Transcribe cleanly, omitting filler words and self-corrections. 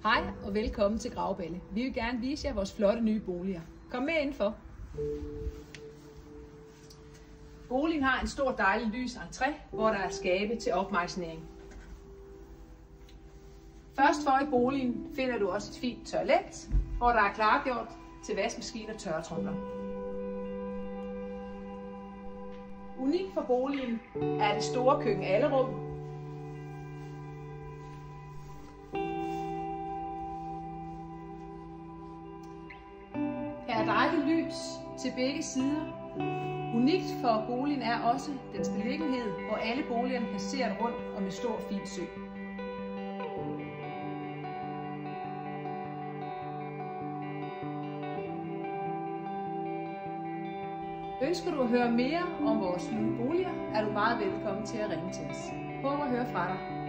Hej og velkommen til Gravballe. Vi vil gerne vise jer vores flotte nye boliger. Kom med indenfor. Boligen har en stor dejlig lys entré, hvor der er skabe til opmagasinering. Først for i boligen finder du også et fint toilet, hvor der er klargjort til vaskemaskine og tørretromler. Unikt for boligen er det store køkken-alrum. Her er dejligt lys til begge sider. Unikt for boligen er også dens beliggenhed, hvor alle boligerne er placeret rundt om en stor fin sø. Ønsker du at høre mere om vores nye boliger, er du meget velkommen til at ringe til os. Håber at høre fra dig.